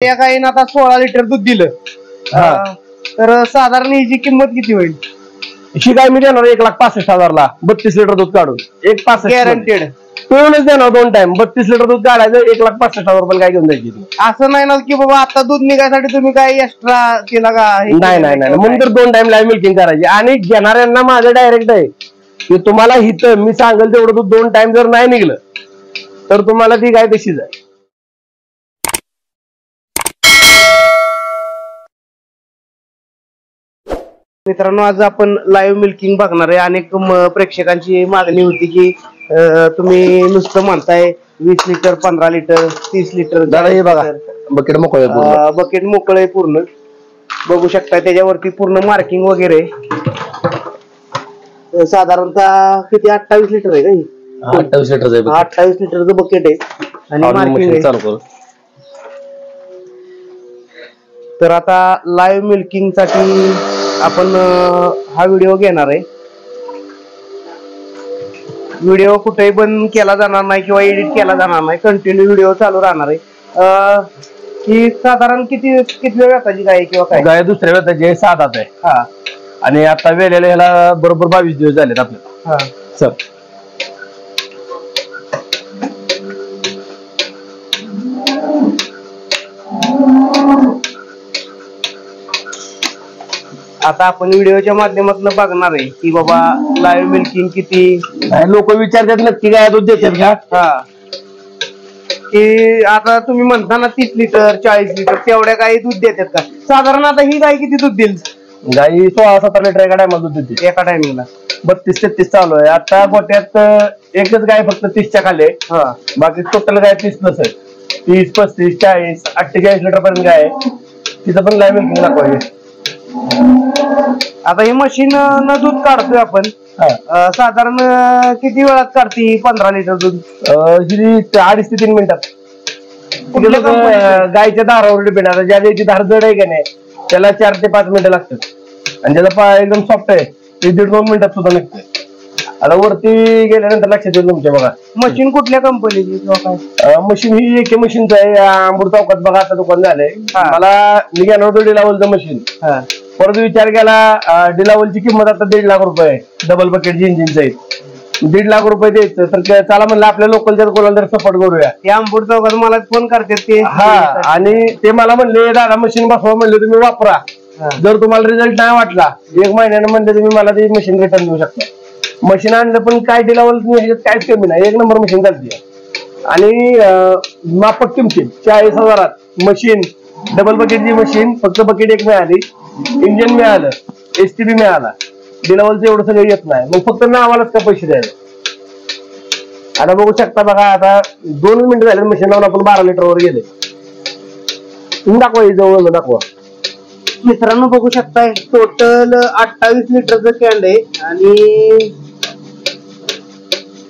या गायीनं आता 16 लिटर दूध दिलं, तर साधारण हिची किंमत किती होईल? ही गाय मी देणार 1,65,000ला 32 लिटर दूध काढून. 1,65,000 गॅरंटेड पिळूनच देणार 2 टाइम. 32 लिटर दूध काढायचं 1,65,000 रुपये गाय घेऊन जायची. असं नाही ना की बाबा आता दूध निघायसाठी तुम्ही काय एक्स्ट्रा केला का? नाही नाही नाही, म्हणून तर 2 टाइम लाईव्ह मिल्किंग करायची. आणि घेणाऱ्यांना माझं डायरेक्ट आहे की तुम्हाला हिथं मी सांगेल तेवढं दूध 2 टाइम जर नाही निघलं तर तुम्हाला ती गाय तशीच आहे. मित्रांनो, आज आपण लाईव्ह मिल्किंग बघणार आहे. अनेक प्रेक्षकांची मागणी होती की तुम्ही नुसतं म्हणताय 20 लिटर 15 लिटर 30 लिटर. दादा हे बघा, बकेट मोकळे, बकेट मोकळे पूर्ण बघू शकता. त्याच्यावरती पूर्ण मार्किंग वगैरे. साधारणतः किती 28 लिटर आहे का? 28 लिटर 28 लिटरचं बकेट आहे आणि मार्किंग चालू करू. तर आता लाईव्ह मिल्किंग साठी आपण हा व्हिडिओ घेणार आहे. व्हिडिओ कुठेही बंद केला जाणार नाही किंवा एडिट केला जाणार नाही, कंटिन्यू व्हिडिओ चालू राहणार आहे. ही साधारण किती व्यापाची गाय किंवा काय? गाय दुसऱ्या व्यापाची 7 दात आहे. हा, आणि आता वेळेला ह्याला बरोबर 22 दिवस झालेत आपल्याला. हा सर, आता आपण व्हिडिओच्या माध्यमातून बघणार आहे की बाबा लाईव्ह मिल्किंग किती. लोक विचारतात नक्की गाय दूध देतात का? हा, की आता तुम्ही म्हणता ना 30 लिटर 40 लिटर तेवढ्या गायी दूध देतात का? साधारण आता ही गाय किती दूध देईल? गाई 16-17 लिटर एका टायमाला दूध देते. एका टायमिंगला 32-33 चालू आहे. आता गोट्यात एकच गाय फक्त 30च्या खाली आहे. बाकी टोटल गाय 30 प्लस आहे. 30, 35, 40, 48 लिटर पर्यंत गाय आहे. तिथं पण लाईव्ह मिल्किंग दाखवायची. आता हे मशीन न दूध काढतोय आपण, साधारण किती वेळात काढते 15 लिटर दूध? 2.5 ते 3 मिनिटात. गायच्या दारावर डिपेंड आहे. ज्या गायची धार जड आहे का नाही त्याला 4 ते 5 मिनिटं लागतात, आणि ज्याला एकदम सॉफ्ट आहे ते 1.5-2 मिनिटात सुद्धा निघते. आता वरती गेल्यानंतर लक्षात येईल तुमच्या. बघा मशीन कुठल्या कंपनीची किंवा काय? मशीन ही AK मशीनचं आहे. अंबूर चौकात बघा आता दुकान झालंय. मला मी घेणार होतो डिलावलचं मशीन. परत विचार केला डिलावलची किंमत आता 1.5 लाख रुपये आहे. डबल बकेटची इंजिनचं आहे. 1.5 लाख रुपये द्यायचं तर चला म्हणलं आपल्या लोकलच्या कोणाला तर सपोर्ट करूया. ते अंबूर चौकात मला फोन करतात ते. आणि ते मला म्हणले दादा मशीन बसवा, म्हणले तुम्ही वापरा. जर तुम्हाला रिझल्ट नाही वाटला 1 महिन्यानं म्हणले तुम्ही मला ते मशीन रिटर्न देऊ शकता. मशीन आणलं पण काय डिलावल ह्याच्यात काहीच कमी नाही. 1 नंबर मशीन चालते. आणि माफक किमतीत 40,000 मशीन, डबल बकेटची मशीन. फक्त बकेट 1 मिळाली, इंजिन मिळालं, STB मिळाला. डिलावलचं एवढं सगळं येत नाही. मग फक्त नावालाच का पैसे द्यायला. आता बघू शकता. बघा आता 2 मिनिटं झाले मशीन लावून आपण 12 लिटर वर गेले. तुम्ही दाखवा, जवळ दाखवा. मित्रांनो बघू शकताय टोटल 28 लिटरचं कॅन आहे. आणि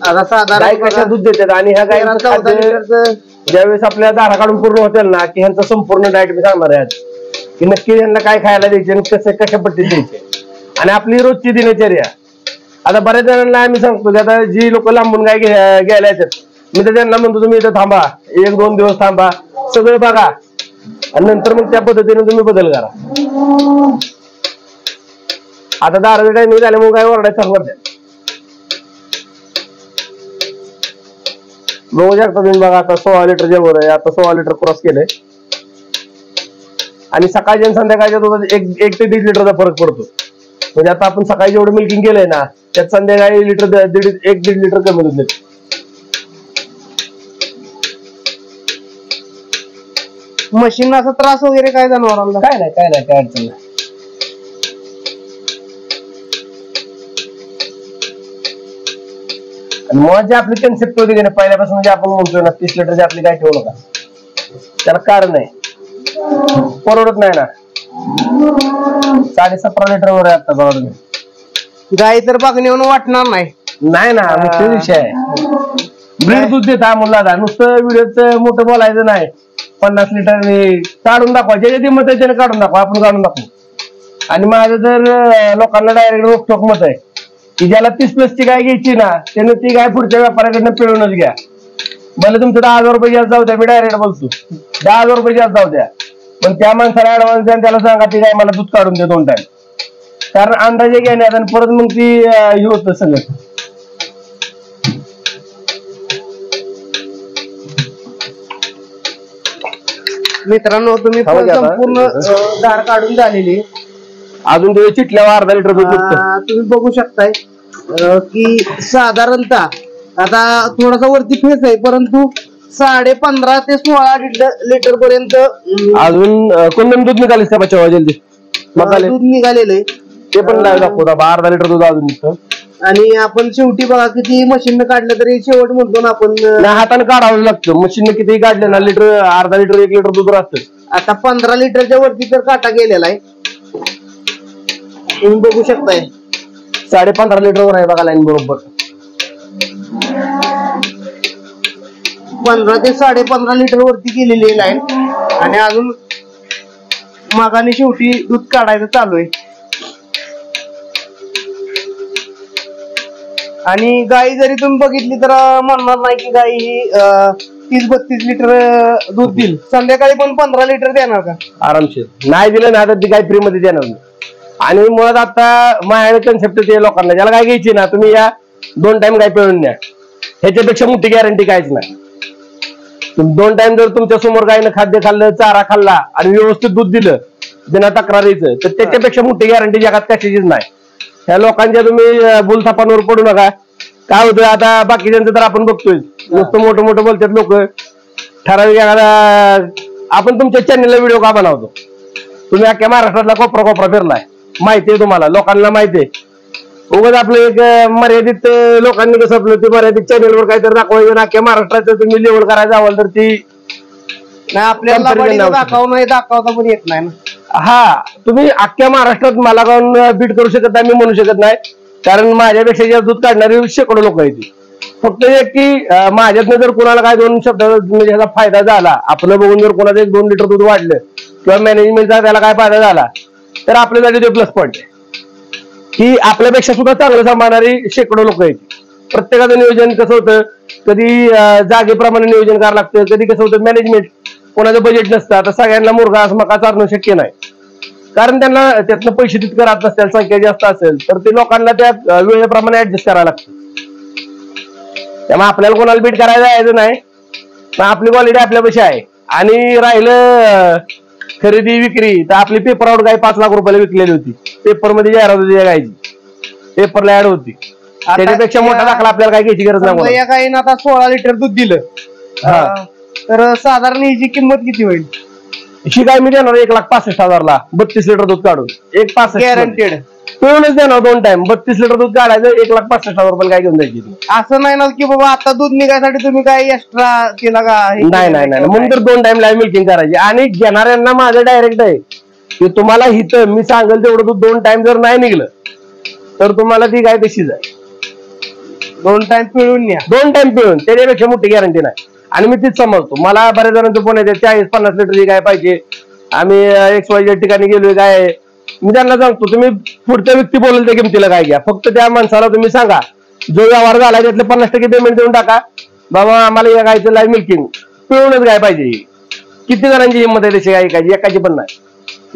आता साधारण कशा दूध देतात. आणि ह्या गाय 14 लिटरचं ज्यावेळेस आपल्या दारा काढून पूर्ण होतील ना की ह्यांचं संपूर्ण डाएट मी सांगणार आहे की नक्की यांना काय खायला द्यायचे आणि कसं कशा पद्धतीने द्यायचे. आणि आपली रोजची दिनचर्या. आता बऱ्याच जणांना आम्ही सांगतो की आता जी लोक लांबून गाय घ्यायला येतात मी तर त्यांना म्हणतो तुम्ही इथं थांबा, 1-2 दिवस थांबा, सगळं बघा आणि नंतर मग त्या पद्धतीने तुम्ही बदल करा. आता दाराचा टायमिंग झाल्यामुळे काय ओरडायचं चालू करतात. बघू शकता तुम्ही. बघा आता 16 लिटरच्या वर आहे. आता 16 लिटर क्रॉस केलंय. आणि सकाळच्या आणि संध्याकाळच्या दुधात 1 ते 1.5 लिटरचा फरक पडतो. म्हणजे आता आपण सकाळी जेवढं मिल्किंग केलंय ना त्यात संध्याकाळी 1.5 लिटर कमी दूध देतो. मशीन असा त्रास वगैरे काय जनावरांना? काय नाही काय अडचण नाही. आणि मुळात जी आपली कन्सेप्ट होती ना पहिल्यापासून जे आपण म्हणतोय ना 30 लिटरची आपली गाय ठेवू नका, त्याला कारण आहे. परवडत नाही ना. 17.5 लिटर वर आहे आता. बघा तुम्ही गाय तर बघण्यावर वाटणार नाही ना. मुख्य विषय आहे ब्रीड दूध देता मुलाला. नुसतं व्हिडिओच मोठं बोलायचं नाही. 50 लिटर काढून दाखवा. ज्याच्या ती मत आहे त्याने काढून दाखवा. आपण काढून दाखवू. आणि माझं जर लोकांना डायरेक्ट रोखोक मत आहे की ज्याला 30+ गाय घ्यायची ना त्याने ती गाय पुढच्या व्यापाऱ्याकडनं पिळूनच घ्या. भले तुमचं 10,000 रुपये जास्त जाऊ द्या. मी डायरेक्ट बोलतो 10,000 रुपये जास्त जाऊ द्या. पण त्या माणसाला ऍडव्हान्स द्या, त्याला सांगा ती काय मला दूध काढून दे 2 टाइम, कारण अंदाजे घेण्यात आणि परत मग ती हे होतं सगळं. मित्रांनो तुम्ही संपूर्ण धार काढून झालेली, अजून ते चिटल्यावर अर्धा लिटर दूध तुम्ही बघू शकताय की साधारणतः आता थोडासा वरती फेस आहे, परंतु 15.5 ते 16 लिटर पर्यंत अजून कोणतं दूध निघालेस त्या बच्चा जल्दी दूध निघालेलं आहे. ते पण दाखवता अर्धा लिटर दूध अजून निघतं. आणि आपण शेवटी बघा किती मशीन काढलं तरी शेवट म्हणतो ना आपण हाताने काढावं लागतं. मशीन किती काढले ना लिटर अर्धा लिटर 1 लिटर दूध राहतं. आता 15 लिटरच्या वरती तर काटा गेलेला आहे, तुम्ही बघू शकताय. 15.5 लिटर वर आहे बघा लाईन बरोबर. 15 ते 15.5 लिटर वरती गेलेली लाईन आणि अजून मागाने शेवटी दूध काढायचं चालू आहे. आणि गाई जरी तुम्ही बघितली तर म्हणणार नाही की गाई ही 30-32 लिटर दूध देईल. संध्याकाळी पण 15 लिटर देणार का? आरामशीर. नाही दिलं ना तर ती गाय फ्री मध्ये देणार नाही. आणि मुळात आता माझ्याकडे कन्सेप्ट ते लोकांना ज्याला काय घ्यायची ना तुम्ही या 2 टाइम गाय पिळून द्या, ह्याच्यापेक्षा मोठी गॅरंटी काहीच नाही. 2 टाइम जर तुमच्या समोर गायनं खाद्य खाल्लं, चारा खाल्ला आणि व्यवस्थित दूध दिलं बिना तक्रारीचं, तर त्याच्यापेक्षा मोठी गॅरंटी जगात कशाचीच नाही. ह्या लोकांच्या तुम्ही बुलथापांवर पडू नका. काय होतं आता बाकीच्यांचं तर आपण बघतोय नुसतं मोठं मोठं बोलतात लोक. ठराविक आपण तुमच्या चॅनलला व्हिडिओ का बनवतो? तुम्ही अख्ख्या महाराष्ट्रातला कोपरा फिरलाय, माहितीये तुम्हाला, लोकांना माहितीये. उगाच आपलं एक मर्यादित लोकांनी कसं आपलं ते मर्यादित चॅनलवर काहीतरी दाखवायचं, अख्ख्या महाराष्ट्राचं तुम्ही लेवल करायचं असाल तर ती आपल्याला दाखवता पण येत नाही ना. हा, तुम्ही अख्ख्या महाराष्ट्रात मला कोण बीट करू शकत नाही, मी म्हणू शकत नाही, कारण माझ्यापेक्षा जे दूध काढणारे शेकडो लोक आहेत. फक्त एक की माझ्यातनं जर कोणाला काय 2 शब्द म्हणजे ह्याचा फायदा झाला, आपलं बघून जर कोणाचं 1-2 लिटर दूध वाढलं किंवा मॅनेजमेंटचा त्याला काय फायदा झाला, तर आपल्यासाठी ते प्लस पॉईंट आहे की आपल्यापेक्षा सुद्धा चांगलं सांभाळणारी शेकडो लोक आहेत. प्रत्येकाचं नियोजन कसं होतं, कधी जागेप्रमाणे नियोजन करावं लागतं, कधी कसं होतं मॅनेजमेंट, कोणाचं बजेट नसतं. आता सगळ्यांना मुर्गा मका चारणं शक्य नाही, कारण त्यांना त्यातनं पैसे तितकं राहत नसतील, संख्या जास्त असेल तर ते लोकांना त्या वेळेप्रमाणे ऍडजस्ट करायला लागतं. त्यामुळे आपल्याला कोणाला बीट करायला यायचं नाही, पण आपली क्वालिटी आपल्यापेक्षा आहे. आणि राहिलं खरेदी विक्री, तर आपली पेपरआउट गाय 5 लाख रुपयाला विकलेली होती. पेपरमध्ये जाहिरात होती या गायची, पेपरला ऍड होती. त्याच्यापेक्षा मोठा दाखला आपल्याला काय घ्यायची गरज नाही. या गायीनं आता 16 लिटर दूध दिलं तर साधारण हिची किंमत किती होईल? ही गाय मी देणार 1,65,000ला 32 लिटर दूध काढून. 1,65,000 गॅरंटेड पिळूनच देणार 2 टाइम. 32 लिटर दूध काढायचं, 1,65,000 रुपये काय घेऊन जायची. असं नाही ना की बाबा आता दूध निघायसाठी तुम्ही काय एक्स्ट्रा केला का? नाही नाही नाही, म्हणून तर 2 टाइम लाईव्ह मिल्किंग करायची. आणि घेणाऱ्यांना माझं डायरेक्ट आहे की तुम्हाला हिथं मी सांगेल तेवढं दूध 2 टाइम जर नाही निघलं तर तुम्हाला ती गाय तशीच आहे. 2 टाइम पिळून न्या, 2 टाइम पिळून, त्याच्यापेक्षा मोठी गॅरंटी नाही. आणि मी तीच समजतो. मला बऱ्याच जणांचं फोन येते 40-50 लिटरची गाय पाहिजे, आम्ही XYZ ठिकाणी गेलोय गाय. मी त्यांना सांगतो तुम्ही पुढच्या व्यक्ती बोलेल त्या किमतीला काय घ्या, फक्त त्या माणसाला तुम्ही सांगा जो व्यवहार झाला त्यातले 50% पेमेंट देऊन टाका. बाबा आम्हाला या गायचं लाईव्ह मिल्किंग पिळूनच गाय पाहिजे. किती जणांची हिंमत आहे तशी गाय ऐकायची? एकाची पण नाही,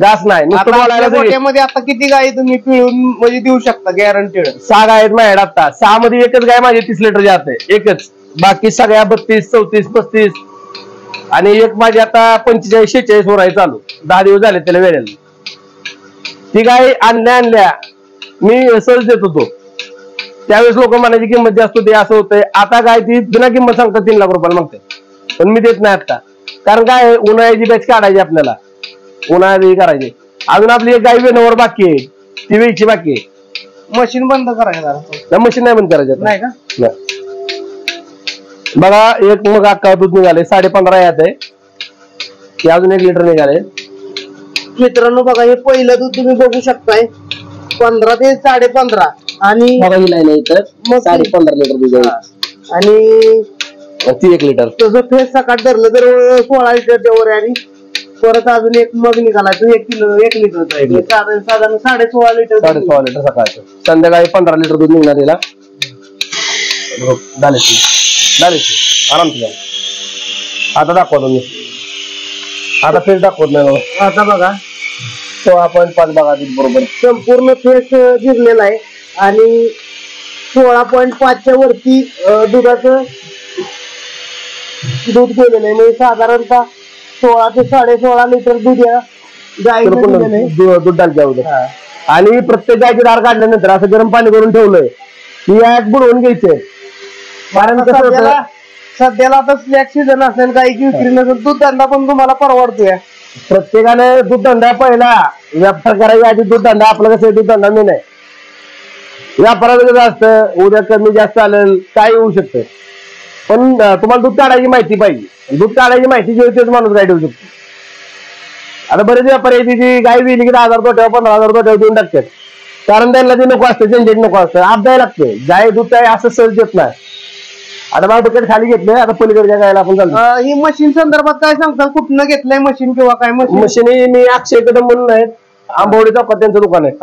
जास्त नाही. नुसतं आता किती गाय तुम्ही पिळून म्हणजे देऊ शकता गॅरंटेड? 6 गाय आहेत माझ्याकडे. आता 6 मध्ये एकच गाय माझी 30 लिटर जात आहे, एकच. बाकी सगळ्या 32, 34, 35 आणि एक माझी आता 45-46 वर आहे चालू. 10 दिवस झाले त्याला वेळेला. ती गाय आणल्या मी सहज देत होतो, त्यावेळेस लोक म्हणायची किंमत जास्त होती, असं होतंय. आता गाय ती बिना किंमत सांगतात 3 लाख रुपयाला मागते, पण मी देत नाही आता. कारण काय, उन्हाळ्याची बॅच काढायची आपल्याला, उन्हाळ्याची करायची. अजून आपली एक गाय वेणवर बाकी आहे, ती वेळची बाकी आहे. मशीन बंद करायचं? मशीन नाही बंद करायचं नाही का? बघा एक मग अख्खा दूध निघाले 15.5 यात आहे, अजून 1 लिटर निघाले. मित्रांनो बघा हे पहिलं दूध तुम्ही बघू शकताय 15 ते 15.5 आणि मग 15.5 लिटर दूध आहे आणि ती 1 लिटर. तसं फेस सकाळ धरलं तर 16 लिटरच्या वर आहे. आणि परत अजून एक मग निघाला तो 1 लिटरचा आहे, साधारण 16.5 लिटर. 16.5 लिटर सकाळचं. संध्याकाळी 15 लिटर दूध निघणार तिला. झाले आराम. आता दाखवा तुम्ही आता फेस दाखवत नाही. आता बघा 16.5 बघा बरोबर संपूर्ण फेस जिरलेला आहे आणि 16.5च्या वरती दुधाचं दूध गेलेलं आहे. म्हणजे साधारणतः 16 ते 16.5 लिटर दूध या गाईने दूध टाकलं. आणि प्रत्येक गायची धार काढल्यानंतर असं गरम पाणी करून ठेवलंय की यात बुडवून घ्यायचंय. कारण सध्याला आता स्लॅक सीझन असेल, गायची विक्री नसेल, दूध धंदा पण तुम्हाला परवडतोय. प्रत्येकाने दूध धंदा पहिला व्यापार करायच्या आधी दूध धंदा आपलं कसं दूध धंदा मी नाही. व्यापाराचं कसं असतं उद्या कमी जास्त आलं काय होऊ शकतं, पण तुम्हाला दूध काढायची माहिती पाहिजे. दूध काढायची माहिती जी तेच माणूस गाय ठेवू शकतो. आता बरेच व्यापारी जी गाय विली की 10,000 टोट्यावर 15,000 टोट्यावर देऊन टाकतात. कारण त्यांना ते नको असतं, झंझट नको असतं, आप द्यायला लागतं. गाय दूध काय असं सहज देत नाही. आता मला बकेट खाली घेतलंय, आता पलीकडच्या गायला आपण चालतो. ही मशीन संदर्भात काय सांगताल, कुठनं घेतलंय मशीन किंवा काय मशीन? मी अक्षय कदम म्हणून आहेत, आंबवडी चौकात त्यांचं दुकान आहे.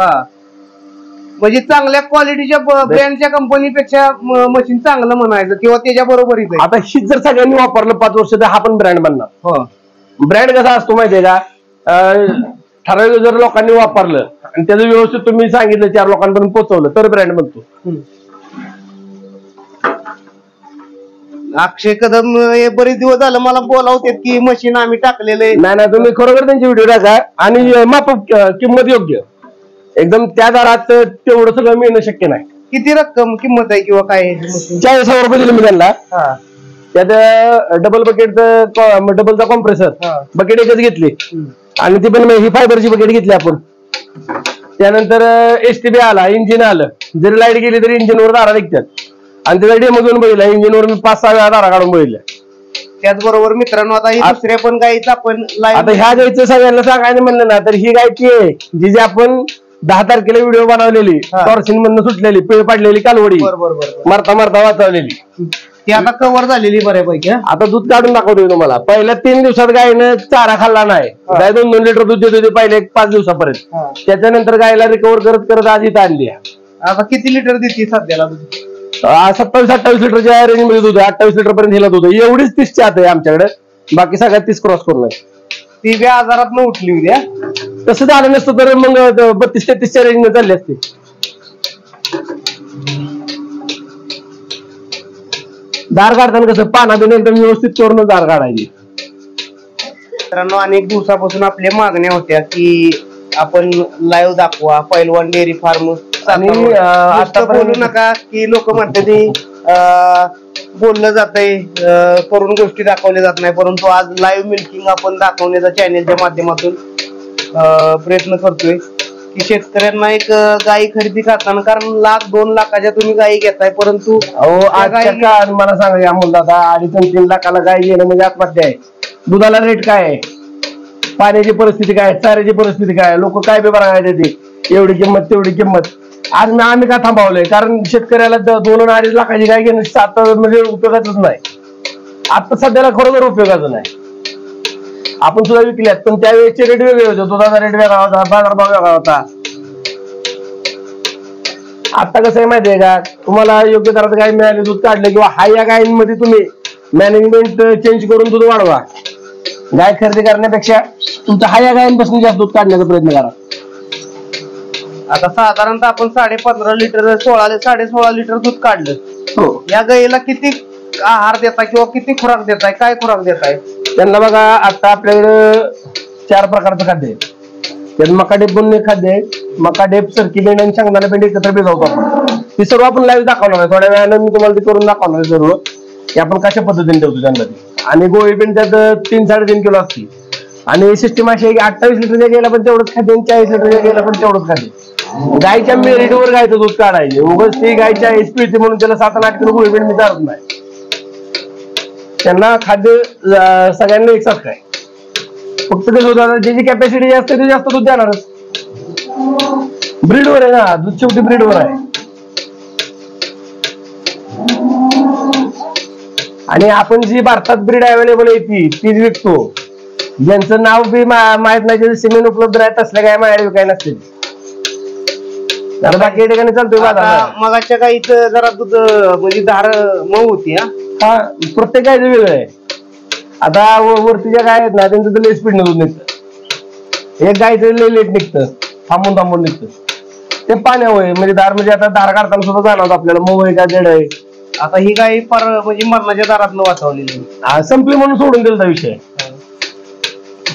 म्हणजे चांगल्या क्वालिटीच्या ब्रँडच्या कंपनीपेक्षा मशीन चांगलं म्हणायचं किंवा त्याच्या बरोबरीच. आता ही जर सगळ्यांनी वापरलं 5 वर्ष तर हा पण ब्रँड बनणार. ब्रँड कसा असतो माहितीये का, ठराविक जर लोकांनी वापरलं आणि त्याचं व्यवस्थित तुम्ही सांगितलं 4 लोकांपर्यंत पोहोचवलं तर ब्रँड बनतो. अक्षय कदम बरेच दिवस झालं मला बोलावतात की मशीन आम्ही टाकलेलं आहे. नाही तुम्ही खरोखर त्यांची व्हिडिओ टाका आणि माप किंमत योग्य एकदम. त्या दरात तेवढं सगळं मिळणं शक्य नाही. किती रक्कम किंमत आहे किंवा काय? 40,000 रुपये दिले मी त्यांना. त्यात डबल बकेटचं डबलचा कॉम्प्रेसर बकेट एकच घेतली आणि ती पण ही फायबरची बकेट घेतली आपण. त्यानंतर STB आला, इंजिन आलं. जरी लाईट गेली तरी इंजिनवर दारा निघतात आणि त्याचा डेमो घेऊन बघितला. इंजिनवर मी 5-6 वेळा दारा काढून बघितल्या. त्याचबरोबर मित्रांनो आता ही दुसऱ्या पण गायीचा आपण आता ह्या गायीचं सगळ्यांना सांगायचं म्हणलं ना तर ही गाय ती आहे जी आपण 10 तारखेला व्हिडिओ बनवलेली, टॉर्सिन मधून सुटलेली, पिळ पाडलेली कालवडी, मरता मरता वाचवलेली, ती आता कव्हर झालेली बऱ्यापैकी. आता दूध काढून दाखवतोय तुम्हाला. पहिल्या 3 दिवसात गायनं चारा खाल्ला नाही. गाय 2-2 लिटर दूध देत होती पहिले 5 दिवसापर्यंत. त्याच्यानंतर गायला रिकव्हर करत करत आज इथं आणली. आता किती लिटर देते सध्याला? 27-28 लिटरच्या रेंज मध्ये दूध, 28 लिटर पर्यंत हिला दूध. एवढीच 30ची आहे आमच्याकडे, बाकी सगळ्यात 30 क्रॉस करून आहे. ती बी आजारात न उठली उद्या. तसं झालं नसतं तर मग 32-33च्या रेंज मध्ये चालली असते. दार काढताना कसं पाना बिना व्यवस्थित करून दार काढायची. मित्रांनो अनेक दिवसापासून आपल्या मागण्या होत्या की आपण लाईव्ह दाखवा पैलवान डेअरी फार्म. आणि आता बोलू नका की लोक म्हणतात बोललं जातंय, करून गोष्टी दाखवल्या जात नाही. परंतु आज लाईव्ह मिल्किंग आपण दाखवण्याचा चॅनेलच्या माध्यमातून प्रयत्न करतोय की शेतकऱ्यांना एक गायी खरेदी करताना, कारण 1,00,000-2 लाखाच्या तुम्ही गायी घेताय, परंतु मला सांगा अमोल दादा 2.5-3 लाखाला गाय घेणं म्हणजे आत्महत्या आहे. दुधाला रेट काय आहे, पाण्याची परिस्थिती काय, चाऱ्याची परिस्थिती काय, लोक काय बी बघायला देते, एवढी किंमत तेवढी किंमत. आज आम्ही का थांबवलंय, कारण शेतकऱ्याला 2-2.5 लाखाची गाय घेणं आता म्हणजे उपयोगाच नाही. आता सध्याला खरोखर उपयोगाचं नाही. आपण सुद्धा विकल्यात पण त्यावेळेचे रेट वेगळे होते, दुधाचा रेट वेगळा होता, बाजारभाव वेगळा होता. आता कसं आहे माहितीये का, तुम्हाला योग्य दरात गाय मिळाली, दूध काढलं किंवा हा या गायींमध्ये तुम्ही मॅनेजमेंट चेंज करून दूध वाढवा. गाय खरेदी करण्यापेक्षा तुमच्या हा या गायींपासून जास्त दूध काढण्याचा प्रयत्न करा. आता साधारणतः आपण 15.5 लिटर 16 लिटर दूध काढलं. या गायीला किती आहार देताय किंवा किती खुराक देताय, काय खुराक देताय? त्यांना बघा आता आपल्याकडे 4 प्रकारचं खाद्य आहे. त्यात मकाडेप बनून एक खाद्य आहे. मकाडेप, सरकी बेंड आणि शेंगदाणा बेंड एकत्र भिजवतो आपण. ती सर्व आपण लाईव्ह दाखवणार आहे. थोड्या वेळानं मी तुम्हाला ते करून दाखवणार आहे सर्व की आपण कशा पद्धतीने ठेवतो त्यांना. आणि गोळी बेंड त्यात 3-3.5 किलो असते. आणि सिस्टीम अशी आहे की 28 लिटरच्या गेला पण तेवढंच खाद्य, 40 लिटरच्या गेला पण तेवढंच खाद्य. गायच्या मेरिटवर गायचं दूध काढायचे. उगाच ती गायच्या एसपीटी म्हणून त्याला 7-8 किलो गोळी बेंड मी चालत नाही. त्यांना खाद्य सगळ्यांना एकसाथ काय, फक्त ते दुधाला ज्याची कॅपॅसिटी जास्त ते जास्त दूध देणारच. ब्रीडवर आहे ना दूध, शेवटी ब्रीडवर आहे. आणि आपण जी भारतात ब्रीड अवेलेबल आहे तीच विकतो. ज्यांचं नाव बी माहित नाही, ज्याचे सिमेंट उपलब्ध नाही तसल्या काय माझ्या विकाय नसते. बाकी ठिकाणी चालतोय बाजार. मगाच्या गाईचं जरा दूध म्हणजे धार मऊ होती. हा प्रत्येक गायचं वेगळं आहे. आता वरतीच्या गाय आहेत ना त्यांचं तर लय स्पीड दूध निघतं, एक गायचं लय लेट निघतं, थांबून थांबून निघतं. ते पाण्यावर म्हणजे म्हणजे आता धार काढताना सुद्धा जाणवतं आपल्याला मुंबई का जड आहे. आता ही गाय फार म्हणजे मरणाच्या दारात वाचवलेली संपली म्हणून सोडून दिला विषय.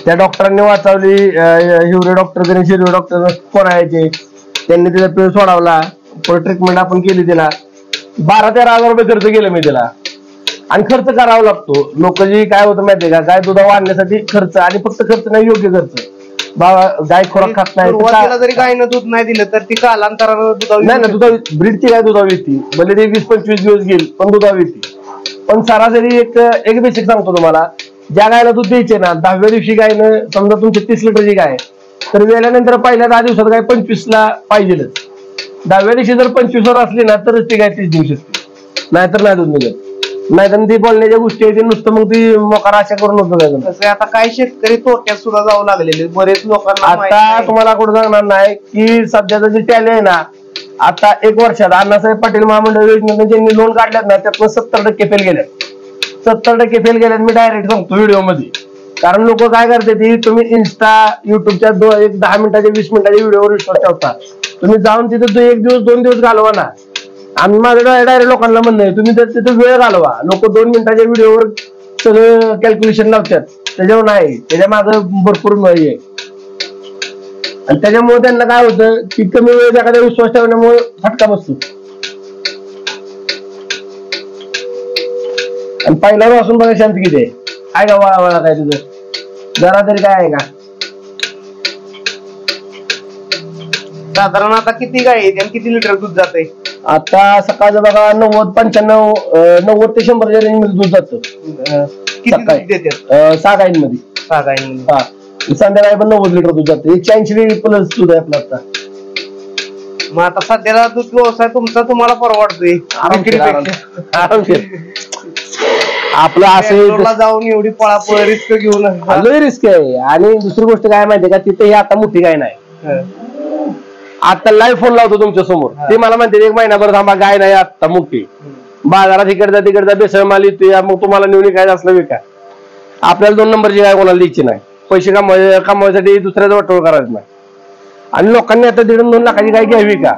त्या डॉक्टरांनी वाचवली, हिवरे डॉक्टर तरी शिरवे डॉक्टर कोण यायचे त्यांनी तिचा पिळ सोडवला, ट्रीटमेंट आपण केली तिला. 12-13 हजार रुपये खर्च केले मी तिला. आणि खर्च करावा लागतो. लोक जी काय होतं माहितीये का, गाय दुधा वाढण्यासाठी खर्च, आणि फक्त खर्च नाही योग्य खर्च. बाबा गाय खोराक खात नाही, सुरुवातीला जरी गायनं दूध नाही दिलं तर ती कालांतरानं दुधावी नाही ना, दुधा ब्रीडची गाय दुधावी येते, भले ते 20-25 दिवस घेईल पण दुधावी येते. पण सरासरी एक बेसिक सांगतो तुम्हाला, ज्या गायला दूध द्यायचे ना 10व्या दिवशी गायनं, समजा तुमची 30 लिटरची गाय तर वेळानंतर पहिल्या 10 दिवसात गाय 25ला पाहिजेलच. 10व्या दिवशी जर 25वर असली ना तरच ती गाय 30 देऊ शकते, नाहीतर नाही दूध निघत. नाहीतर ती बोलण्याच्या गोष्टी आहेत नुसतं, मग ती मोकार आशा करून होतं काय. तसं आता काही शेतकरी तोट्यात सुद्धा जाऊ लागलेले बरेच लोकांना. आता तुम्हाला कुठं सांगणार नाही की सध्याचं जे टॅली आहे ना, आता 1 वर्षात अण्णासाहेब पाटील महामंडळ योजनेतून ज्यांनी लोन काढल्यात ना त्यातनं 70% फेल गेल्यात. 70% फेल गेल्यात मी डायरेक्ट सांगतो व्हिडिओ मध्ये. कारण लोक काय करते ती, तुम्ही इन्स्टा युट्यूबच्या 10 मिनिटाच्या 20 मिनिटाच्या व्हिडिओवर विश्वास ठेवता. तुम्ही जाऊन तिथे 1 दिवस 2 दिवस घालवा ना. आम्ही माझं डायरेक्ट लोकांना म्हणणं आहे, तुम्ही तर तिथे वेळ घालवा. लोक 2 मिनिटाच्या व्हिडिओवर सगळं कॅल्क्युलेशन लावतात, त्याच्यावर नाही, त्याच्या मागे भरपूर आहे. आणि त्याच्यामुळे त्यांना काय होतं की कमी वेळ एखाद्या विश्वास ठेवण्यामुळे फटका बसतो. आणि पहिला असून बघा शांत किती आहे का, वळा काय तुझं जरा तरी काय आहे का. साधारण आता किती गाय आहेत आणि किती लिटर दूध जाते? आता सकाळचं बघा 90-95 90 ते 100च्या रेंज मध्ये दूध जातं. किती दूध देतात? 6 गायींमध्ये. 6 गायींमध्ये. हा, संध्याकाळी पण 90 लिटर दूध जातं. 180 प्लस दूध आहे आपलं आता. मग आता सध्याला दूध व्यवसाय तुमचा तुम्हाला परवडतोय आरामशीर. आपलं असं जाऊन एवढी पळापळ रिस्क घेऊन रिस्क आहे. आणि दुसरी गोष्ट काय माहितीये का, तिथे आता मोठी गाय नाही. आता लाईव्ह फोन लावतो तुमच्या समोर, ते मला म्हणते 1 महिनाभर थांबा गाय नाही आता मोठी. बाजारात तिकडचा बेसळ माल येतोय, मग तुम्हाला निवडी काय असलं विका. आपल्याला 2 नंबरची गाय कोणाला द्यायची नाही. पैसे कमवायसाठी दुसऱ्याचा वाटोळ करायचं नाही. आणि लोकांनी आता 1.5-2 लाखाची गाय घ्यावी का.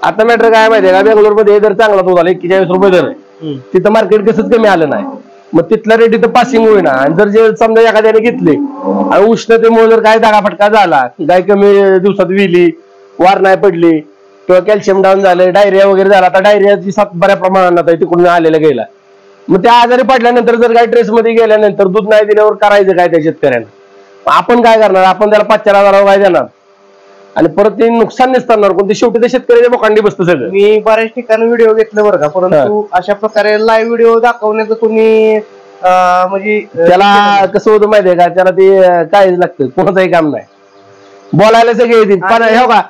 आता मॅटर काय माहितीये का, बेंगलोर मध्ये दर चांगला तो झाला, 41 रुपये दर आहे. तिथं मार्केट कसंच कमी आलं नाही, मग तिथला रेट इथं पासिंग होईना. आणि जर जे समजा एखाद्याने घेतले आणि उष्णतेमुळे जर काय दागाफटका झाला, गाय कमी दिवसात विली, वार नाही पडली, किंवा कॅल्शियम डाऊन झालं, डायरिया वगैरे झाला. आता डायरियाची साथ बऱ्या प्रमाणात तिकडून आलेला गेला. मग त्या आजारी पडल्यानंतर जर काय ट्रेस मध्ये गेल्यानंतर दूध नाही दिल्यावर करायचं काय त्या शेतकऱ्यांना. आपण काय करणार, आपण त्याला 5-4 हजारावर काय देणार आणि परत ते नुकसान नसताना कोणते, शेवटी ते शेतकऱ्याच्या बोकांडी बसतं सगळं. मी बऱ्याच ठिकाणी व्हिडिओ घेतले बरं का, परंतु अशा प्रकारे लाईव्ह व्हिडिओ दाखवण्याचं तुम्ही म्हणजे त्याला कसं होतं माहितीये का, त्याला ते काय लागतं, कोणाचंही काम नाही, बोलायला सगळे येतील. पण हे का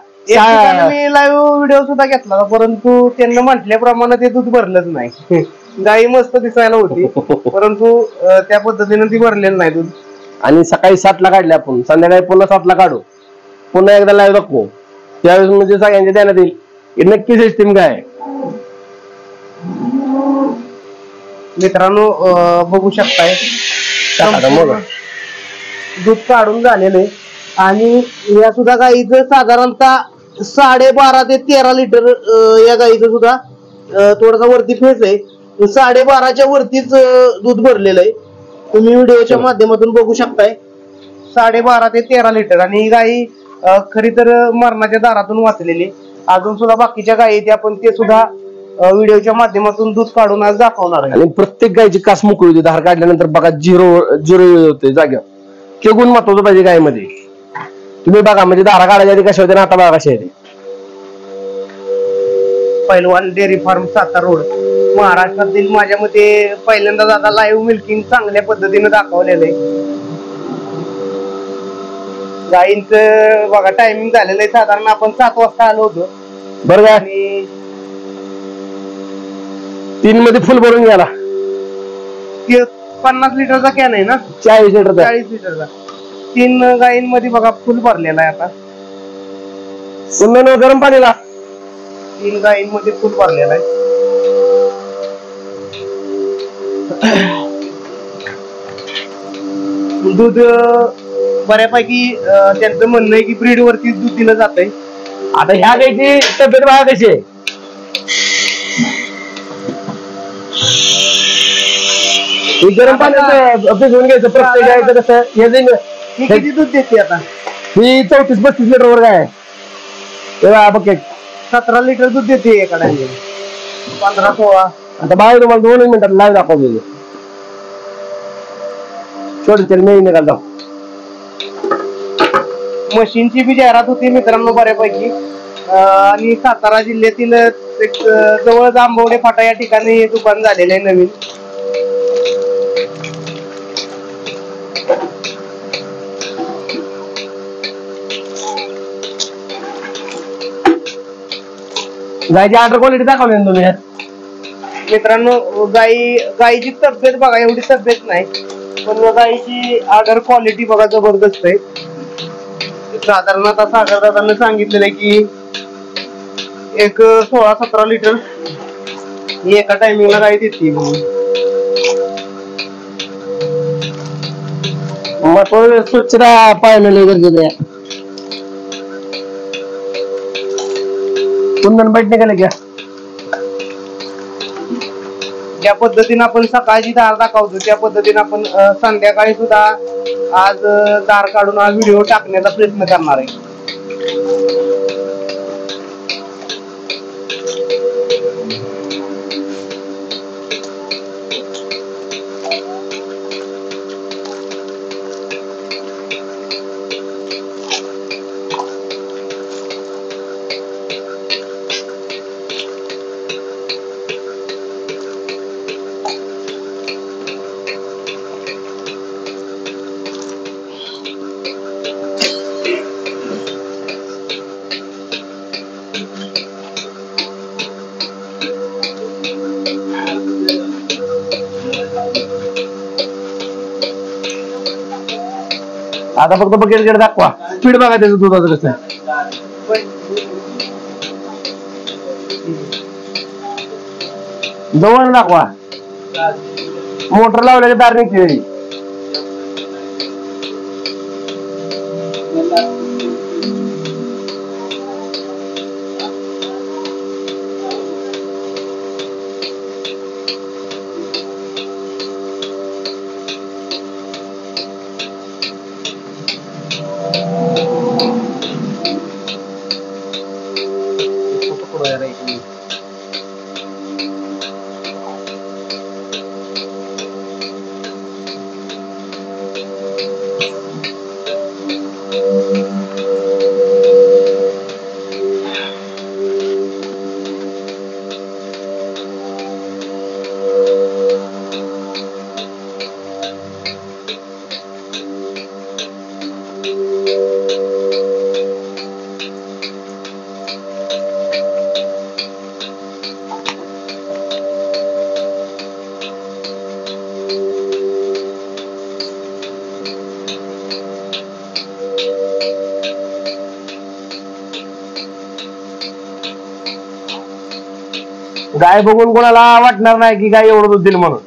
मी लाईव्ह व्हिडिओ सुद्धा घेतला, परंतु त्यांना म्हटल्याप्रमाणे ते दूध भरलंच नाही. गाई मस्त दिसायला होती परंतु त्या पद्धतीने ती भरलेलं नाही दूध. आणि सकाळी 7ला काढले आपण, संध्याकाळी पुन्हा 7ला काढू, पुन्हा एकदा लाईव्ह दाखवू, त्यावेळेस म्हणजे सगळ्यांच्या ध्यानात येईल नक्की सिस्टीम काय. मित्रांनो बघू शकताय दूध काढून झालेले, आणि या सुद्धा गाईचं साधारणतः 12.5 ते 13 लिटर या गाईचं सुद्धा थोडासा वरती फेस आहे, 12.5च्या वरतीच दूध भरलेलं आहे. तुम्ही व्हिडिओच्या माध्यमातून बघू शकताय 12.5 ते 13 लिटर. आणि ही गाई खरी तर मरणाच्या दारातून वाचलेली. अजून सुद्धा बाकीच्या गायी त्या पण ते सुद्धा व्हिडिओच्या माध्यमातून दूध काढून आज दाखवणार आहे. आणि प्रत्येक गायची कास मोकळी होती, धार काढल्यानंतर बघा 0 होते जाग्यावर. ते गुण महत्वाचं पाहिजे गायमध्ये. तुम्ही बघा म्हणजे धारा काढायच्या आधी कशा होते ना आता बघा कशा आहे. पैलवान डेअरी फार्म सातारा रोड महाराष्ट्रातील माझ्या मते पहिल्यांदा आता लाईव्ह मिल्किंग चांगल्या पद्धतीने दाखवलेलं आहे. गाईंचं बघा टायमिंग झालेलं आहे, साधारण आपण 7 वाजता आलो होतो बरं का. आणि 3 मध्ये फुल भरून गेला. 50 लिटरचा कॅन आहे ना, 40 लिटरचा. 40 लिटरचा 3 गायींमध्ये बघा फुल भरलेला आहे. आता पुन्हा गरम पाणीला 3 गायींमध्ये फुल भरलेला आहे. दूध बऱ्यापैकी त्यांचं म्हणणं आहे की ब्रीड वरती दूध दिलं जातंय. आता ह्या गायची तब्येत बघा कशी आहे. गरम पाण्यात भिजवून घ्यायचं प्रत्येक गायचं कसं. ही किती दूध देते आता? ही 34-35 लिटर वर गाय आहे बकेट. 17 लिटर दूध देते एका टाइमला. 15-16. आता बाहेर तुम्हाला 2 मिनिटात लाईव्ह दाखवतो. छोटे मी निघाल जाऊ. मशीनची बी जाहिरात होती मित्रांनो बऱ्यापैकी. आणि सातारा जिल्ह्यातील एक जवळ जांभवडे फाटा या ठिकाणी हे दुकान झालेलं आहे नवीन. गायची ऑर्डर क्वालिटी दाखवली ना तुम्ही मित्रांनो. गायीची तब्येत बघा, एवढी तब्येत नाही पण गायीची ऑर्डर क्वालिटी बघा जबरदस्त आहे. साधारणतः सागर दादांनी सांगितलेलं आहे की एक 16-17 लिटर ही एका टायमिंगला गाय देते म्हणून. मग स्वच्छता पाहिलं गरजेचं आहे. कुंदन बैठ निघाले घ्या. ज्या पद्धतीने आपण सकाळची धार दाखवतो त्या पद्धतीने आपण संध्याकाळी सुद्धा आज धार काढून हा व्हिडिओ टाकण्याचा प्रयत्न करणार आहे. आता फक्त बकेट दाखवा. स्पीड बघा त्याचं दुधाचं कसं. जवळ दाखवा. मोटर लावल्याची तार निघते. गाय बघून कोणाला वाटणार नाही की गाय एवढं दूध दिल म्हणून.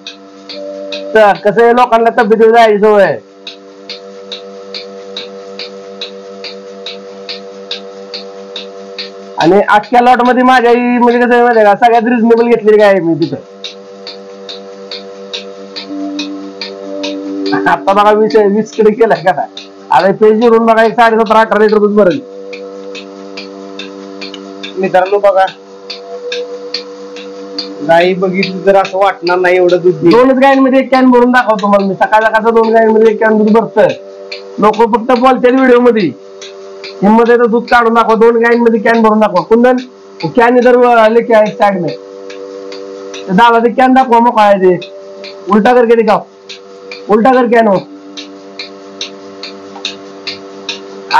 तर कसं आहे, लोकांना तब्येतीवर जायची सवय आहे. आणि आजच्या लॉट मध्ये माझ्या म्हणजे कसं आहे माहिती का, सगळ्यात रिजनेबल घेतलेली गाय मी तिथं. आता बघा 20 कडे केलाय का आता पेज जिरून बघा 17.5-18 लिटर दूध भरेल. मित्रांनो बघा, गाई बघितली तर असं वाटणार नाही एवढं दूध. 2च गायींमध्ये 1 कॅन भरून दाखवतो मला मी. सकाळ सकाळचं 2 गायींमध्ये 1 कॅन दूध भरतं. लोक फक्त बोलतात व्हिडिओ मध्ये हिंमत आहे तर दूध काढून दाखवा. 2 गायींमध्ये कॅन भरून दाखवा. कुंदन कॅन इधर लेके आए साइड में. दादा ते कॅन दाखवा मग काय ते उलटा करके दिखाओ. उलटा कर कॅन हो.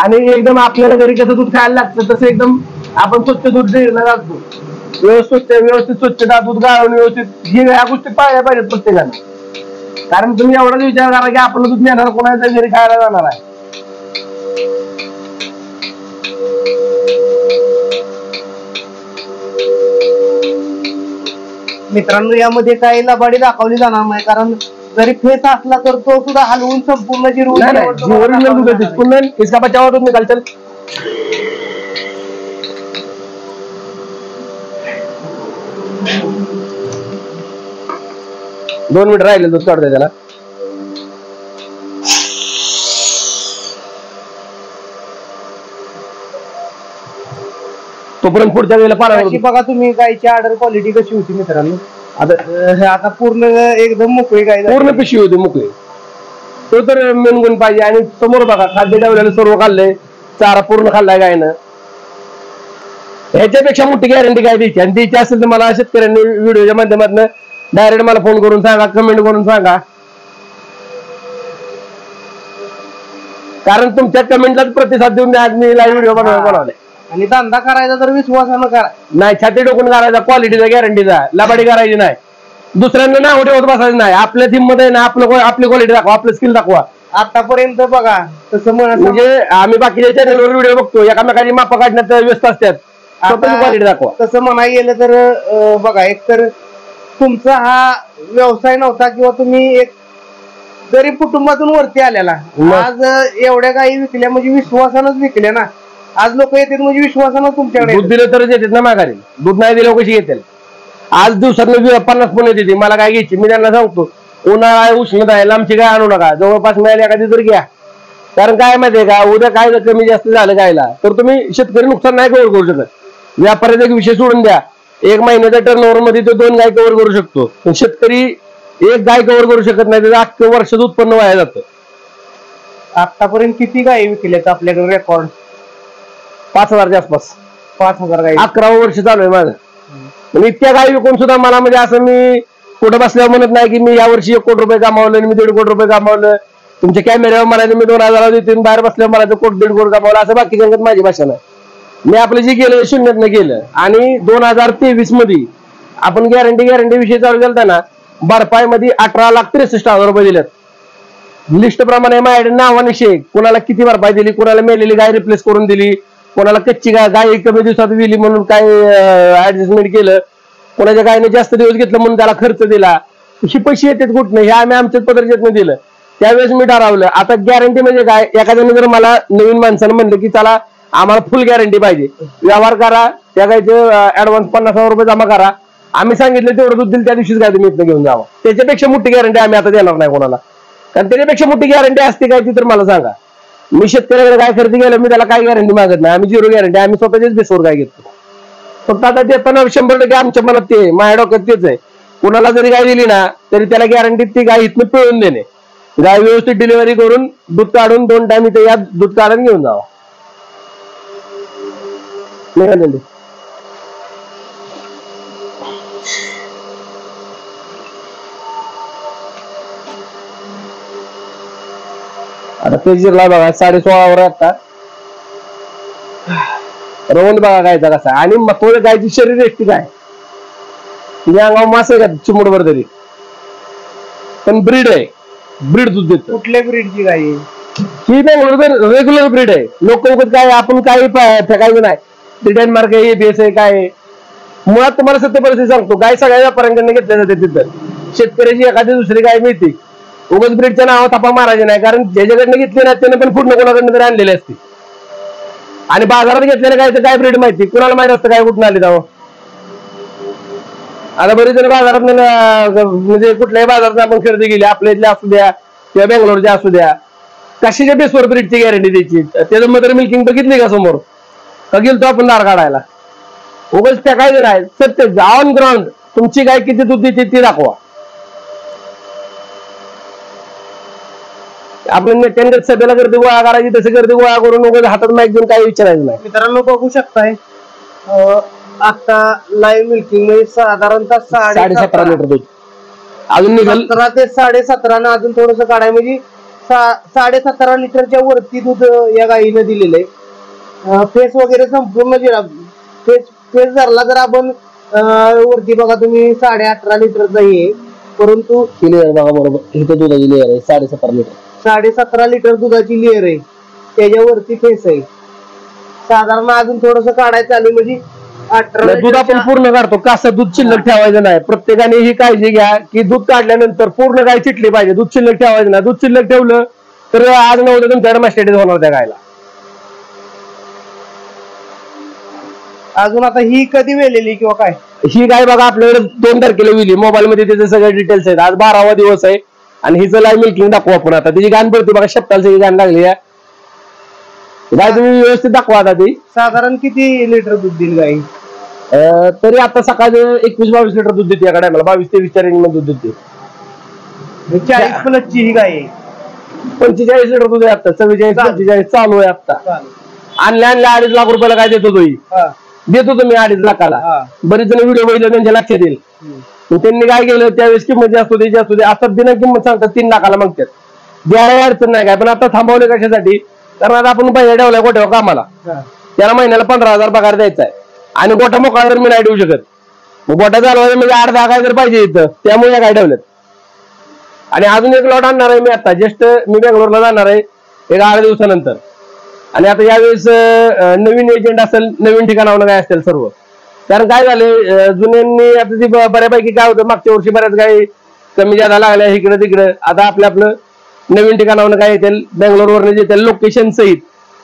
आणि एकदम आपल्याला घरी कसं दूध खायला लागतं तसं एकदम आपण स्वच्छ दूध डेअरीला घालतो. व्यवस्थित स्वच्छता, दूध गाळून व्यवस्थित, ह्या गोष्टी पाळल्या पाहिजेत प्रत्येकाने. कारण तुम्ही एवढाच विचार करा की आपलं दूध नेणार कोणाच्या घरी खायला जाणार आहे. मित्रांनो यामध्ये काही लबाडी दाखवली जाणार नाही, कारण जरी फेस असला तर तो सुद्धा हलवून संपूर्ण ओरिजिनल दूध है। इसका बचा हुआ दूध निकाल चल। दोन मिनिट राहिले दूध काढतोय त्याला। तोपर्यंत पुढच्या वेळेला पाणी बघा तुम्ही गायची ऑर्डर क्वालिटी कशी होती मित्रांनो। आता पूर्ण एकदम मोकळी गाय, पूर्ण पिशवी होती मोकळी। तो तर मेन गुण पाहिजे। आणि समोर बघा खाद्य ठेवलेलं सर्व खाल्लंय, चारा पूर्ण खाल्लाय गायनं। ह्याच्यापेक्षा मोठी गॅरंटी काय द्यायची, आणि द्यायची असेल तर मला शेतकऱ्यांनी व्हिडिओच्या माध्यमातून डायरेक्ट मला फोन करून सांगा, कमेंट करून सांगा, कारण तुमच्या कमेंटलाच प्रतिसाद देऊन आज मी लाईव्ह व्हिडिओ बनवले। आणि धंदा करायचा तर विश्वासानं करा, नाही छाती डोकून करायचा, क्वालिटीचा गॅरंटीचा, लबाडी करायची नाही, दुसऱ्यांना नाव ठेवत बसायचं नाही। आपल्या हिंमत आहे ना, आपली क्वालिटी दाखवा, आपलं स्किल दाखवा। आतापर्यंत बघा तसं म्हणजे आम्ही बाकीच्या चॅनलवर व्हिडिओ बघतो, एकामेकाची मापा काढण्यात व्यस्त असतात, क्वालिटी दाखवा। तसं म्हणायला गेलं तर बघा, एक तर तुमचा हा व्यवसाय नव्हता किंवा तुम्ही एक गरीब कुटुंबातून वरती आलेला, आज एवढ्या गायी विकल्या म्हणजे विश्वासानंच विकल्या ना। आज लोक येतात म्हणजे विश्वासानं तुमच्याकडे। दूध दिलं तरच येतात ना माघारी, दूध नाही दिलं कशी येतील। आज दिवसात 50 फोन येते, मला काय घ्यायची, मी त्यांना सांगतो उन्हाळा आहे, उष्णता आहे, लांबची काय आणू नका, जवळपास मिळाली एखादी तर घ्या। कारण काय माहितीये का, उद्या काय कमी जास्त झालं गायला तर तुम्ही शेतकरी नुकसान नाही कव्हर करू शकत। व्यापाऱ्याचा एक विषय सोडून द्या, एक महिन्याच्या टर्नओव्हर मध्ये तो 2 गाय कव्हर करू शकतो, पण शेतकरी एक गाय कव्हर करू शकत नाही, त्याचं अख्खं वर्षाचं उत्पन्न वाया जातं। आतापर्यंत किती गायी विकल्यात आपल्याकडे रेकॉर्ड? 5000च्या आसपास। 5000 गायी। 11वं वर्ष चालू आहे माझं। पण इतक्या गायी विकून सुद्धा मला म्हणजे असं मी कुठं बसल्यावर म्हणत नाही की मी या वर्षी 1 कोटी रुपये कमावलं, मी 1.5 कोटी रुपये कमावलं। तुमच्या कॅमेऱ्यावर म्हणायचं मी 2000 देते, बाहेर बसल्यावर मला 1 कोटी 1.5 कोटी कमावलं, असं बाकी सांगत माझी भाषा नाही। मी आपलं जे केलं शून्यातनं केलं। आणि 2023 मध्ये आपण गॅरंटी विषयी चालू केलता ना, भरपाईमध्ये 18,63,000 रुपये दिलेत। लिस्ट प्रमाणे माझ्याकडे नावाने शेक, कोणाला किती भरपाई दिली, कोणाला मेलेली गाय रिप्लेस करून दिली, कोणाला कच्ची गाय कमी दिवसात विली म्हणून काय ऍडजस्टमेंट केलं, कोणाच्या गायने जास्त दिवस घेतलं म्हणून त्याला खर्च दिला, ही पैसे येतात कुठनं, हे आम्ही आमच्याच पद्धतीने दिलं। त्यावेळेस मी ठरवलं आता गॅरंटी म्हणजे काय, एखाद्याने जर मला नवीन माणसानं म्हणलं की चला आम्हाला फुल गॅरंटी पाहिजे, व्यवहार करा, त्या गायचं ऍडव्हान्स 50,000 रुपये जमा करा, आम्ही सांगितलं तेवढं दूध दिलं त्या दिवशीच काय तुम्ही इथं घेऊन जावं। त्याच्यापेक्षा मोठी गॅरंटी आम्ही आता देणार नाही कोणाला, कारण त्याच्यापेक्षा मोठी गॅरंटी असते काय ती तर मला सांगा। मी शेतकऱ्याकडे काय खरेदी केलं, मी त्याला काय गॅरंटी मागत नाही, आम्ही 0 गॅरंटी, आम्ही स्वतःच्याच बेसवर काय घेतो। फक्त आता देताना 100% आमच्या मनात ते, माझ्या डोक्यात तेच आहे, कुणाला जरी गाय दिली ना तरी त्याला गॅरंटी ती गाय इथनं पिळून देणे, गाय व्यवस्थित डिलिव्हरी करून दूध काढून 2 टाइम इथे या दूध काढून घेऊन जावा। आता तेजीला बघा 16.5 वर आता रवंद बघा गायचा कसा, आणि महत्वाचं गायची शरीर एसटी काय तिच्या अंगावर मास आहे का चिमुडभर तरी, पण ब्रीड आहे, ब्रीड दूध देत। कुठल्या ब्रीडची गाय? ही नाही रेग्युलर ब्रीड आहे। लोक काय आपण काही फेकायचं नाही, ब्रिटन मार्क आहे, बेस आहे, काय मुळात तुम्हाला सत्य परिस्थिती सांगतो, गाय सगळ्या व्यापाऱ्यांकडे घेतल्या जाते। तिथं शेतकऱ्याची एखादी दुसरी गाय मिळते, उगाच ब्रीडच्या नावावर थापा मारायचे नाही, कारण ज्याच्याकडनं घेतले ना त्याने पण पूर्ण कोणाकडनं तरी आणलेले असते। आणि बाजारात घेतलेल्या गायचं काय ब्रीड माहिती, कुणाला माहित असतं काय कुठून आले जावं। आता बरेच जण बाजारात म्हणजे कुठल्याही बाजारात आपण खरेदी केली, आपल्या इथल्या असू द्या किंवा बेंगलोरच्या असू द्या, कशाच्या बेसवर ब्रीडची गॅरंटी द्यायची? त्याचं मदर मिल्किंग बघितली का समोर, का गेलतो आपण दार काढायला? उगाच फेकायचं नाही, सत्य ऑन ग्राउंड तुमची गाय किती दूध देते ती दाखवा। आपण नेत्यांकडे सभेला गर्दी गोळा करायची, तसे गर्दी गोळा करून उगाच हातात माईक घेऊन काही विचारायचं नाही। मित्रांनो बघू शकताय आता लाईव्ह मिल्किंग मध्ये साधारणतः 17.5 लिटर दूध अजून निघाल, 17 ते 17.5 अजून थोडस काढाय, म्हणजे 17.5 लिटरच्या वरती दूध या गायीनं दिलेलं आहे। फेस वगैरे संपूर्ण दिला, फेस धरला जर आपण वरती बघा तुम्ही 18.5 लिटरचा आहे, परंतु लेअर बघा बरोबर इथं दुधाची लेअर आहे 17.5 लिटर, 17.5 लिटर दुधाची लेअर आहे, त्याच्यावरती फेस आहे। साधारण अजून थोडस काढायचं आलं म्हणजे दूध आपण पूर्ण काढतो, कासं दूध शिल्लक ठेवायचं नाही. प्रत्येकाने ही काळजी घ्या की दूध काढल्यानंतर पूर्ण गाय चिटली पाहिजे, दूध शिल्लक ठेवायचं नाही. दूध शिल्लक ठेवलं तर आज न उद्या तुमच्याकडे मास्टायटिस होणार त्या गायला. अजून आता ही कधी वेलेली किंवा काय? ही गाय बघा आपल्याकडे 2 तारखेला विली. मोबाईल मध्ये त्याचे सगळे डिटेल्स आहेत. आज 12वा दिवस आहे आणि हिचं लाईव्ह मिल्किंग दाखवू आपण. आता तिची गाण पडते बघा, शब्दाला सगळी गाण लागली आहे. गाय तुम्ही व्यवस्थित दाखवा. आता ती साधारण किती लिटर दूध देईल गाय? तरी आता सकाळी 21-22 लिटर दूध देते. या गाड्या 22-23 रेंज मध्ये दूध देते. 40+ ची ही गाय आहे. 45 लिटर दूध आहे आता. 44-45 चालू आहे आता. आणल्या 2.5 लाख रुपयाला काय देतो तो? देतो तुम्ही 2.5 लाखाला. बरेच जण व्हिडिओ बघितले त्यांच्या लक्षात येईल. त्यांनी काय केलं त्यावेळेस किंमत जास्त होती आता बिना किंमत सांगतात 3 लाखाला मागतात. द्यायला अडचण नाही काय, पण आता थांबवले कशासाठी? कारण आता आपण पहिल्या ठेवलाय गोठ्यावर कामाला, त्याला महिन्याला 15,000 पगार द्यायचा आहे आणि गोठा मोकळा तर मी नाही देऊ शकत. मग गोठा चालवायला म्हणजे 8-10 गाय तर पाहिजे इथं, त्यामुळे काय ठेवल्यात. आणि अजून एक लॉट आणणार आहे मी आता. जस्ट मी बेंगलोरला जाणार आहे 8 दिवसानंतर. आणि आता यावेळेस नवीन एजंट असेल, नवीन ठिकाणावर काय असतील सर्व. कारण काय झाले जुन्यांनी आता ती बऱ्यापैकी काय होतं, मागच्या वर्षी बऱ्याच काही कमी जादा लागल्या इकडे तिकडे. आता आपलं नवीन ठिकाणावर काय येतील, बेंगलोरवरून येतील लोकेशन सहित.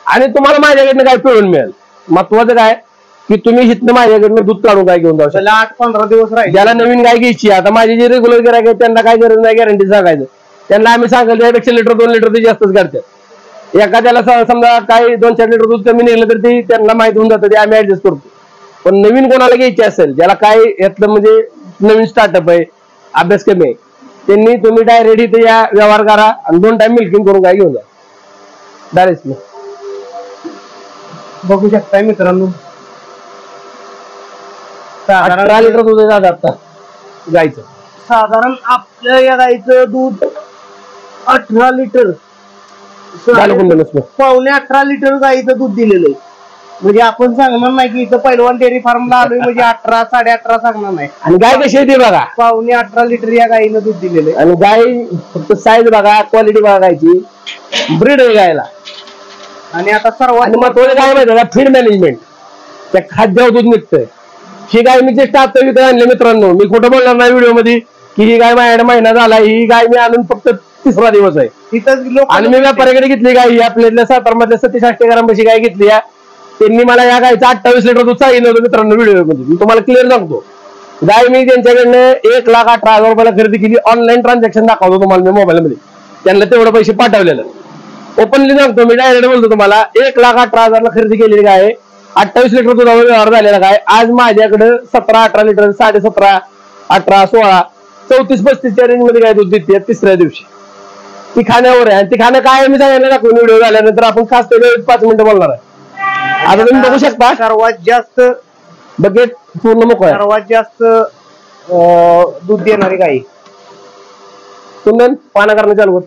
आणि तुम्हाला माझ्याकडनं काय पिळून मिळेल. महत्वाचं काय की तुम्ही इथनं माझ्याकडनं दूध काढून काय घेऊन जाऊ शकता. 8-15 दिवस राहील. ज्याला नवीन गाय घ्यायची, आता माझे जे रेग्युलर गिरायक आहेत त्यांना काय गरज नाही गॅरंटी सांगायचं. त्यांना आम्ही सांगायचं त्यापेक्षा लिटर 2 लिटर ते जास्तच काढतात. एखाद्याला समजा काही 2-4 लिटर दूध कमी निघलं तर ते त्यांना माहिती होऊन जातं, ते आम्ही ऍडजस्ट करतो. पण नवीन कोणाला घ्यायची असेल, ज्याला काय यातलं म्हणजे नवीन स्टार्टअप आहे, अभ्यास कमी आहे, त्यांनी तुम्ही डायरेक्ट इथे या, व्यवहार करा आणि 2 टाइम मिल्किंग करून काय घेऊन जा डायरेक्ट. बघू शकताय मित्रांनो, 18 लिटर दूध आहे आता गायचं. साधारण आपल्या या गायचं दूध 18 लिटर, पावणे 18 लिटर गायचं दूध दिलेलं आहे. म्हणजे आपण सांगणार नाही की इथं पहिलवान डेअरी फार्मला आलोय म्हणजे 18 18.5 सांगणार नाही. आणि गाय कशी आहे ती बघा, पावणे 18 लिटर या गायीनं दूध दिलेलं आहे. आणि गाय फक्त साईज बघा, क्वालिटी बघा गायची, ब्रीड आहे गायला. आणि आता सर्वात महत्वाचं काय माहिती का, फीड मॅनेजमेंट. त्या खाद्यावर दूध निघतंय. ही गाय मी जे आता विकत आणले मित्रांनो, मी खोटं बोलणार नाही व्हिडिओ मध्ये की ही गाय माझ्याकडे महिना झाला. ही गाय मी आणून फक्त 3रा दिवस आहे. आणि मी व्यापाऱ्याकडे घेतली गाय, ही आपल्या सातारमधल्या 37 ग्रामची गाय घेतली. त्यांनी मला या गायचं 28 लिटर दूध सांगितलं होतं मित्रांनो व्हिडिओ मध्ये. मी तुम्हाला क्लिअर सांगतो, गाय मी त्यांच्याकडनं 1,18,000 रुपयाला खरेदी केली. ऑनलाईन ट्रान्झॅक्शन दाखवतो तुम्हाला मी मोबाईल मध्ये, त्यांना तेवढं पैसे पाठवलेलं. ओपनली सांगतो मी, डायरेक्ट बोलतो तुम्हाला, 1,18,000 खरेदी केलेली गाय, 28 लिटर दुधावर व्यवहार झालेला गाय. आज माझ्याकडे 17-18 लिटर, 17.5, 18, 16, 34-35 रेंज मध्ये गाय दूध देते 3ऱ्या दिवशी. ती खाण्यावर आहे आणि ती खाणं काय मी सांगायला दाखवून व्हिडिओ झाल्यानंतर आपण खास त्याच्यावर 5 मिनिटं बोलणार आहे. आता तुम्ही बघू शकता सर्वात जास्त बकेट पूर्ण मोकळं, सर्वात जास्त दूध देणारी गाय. तुम्ही पाना करणं चालू कर.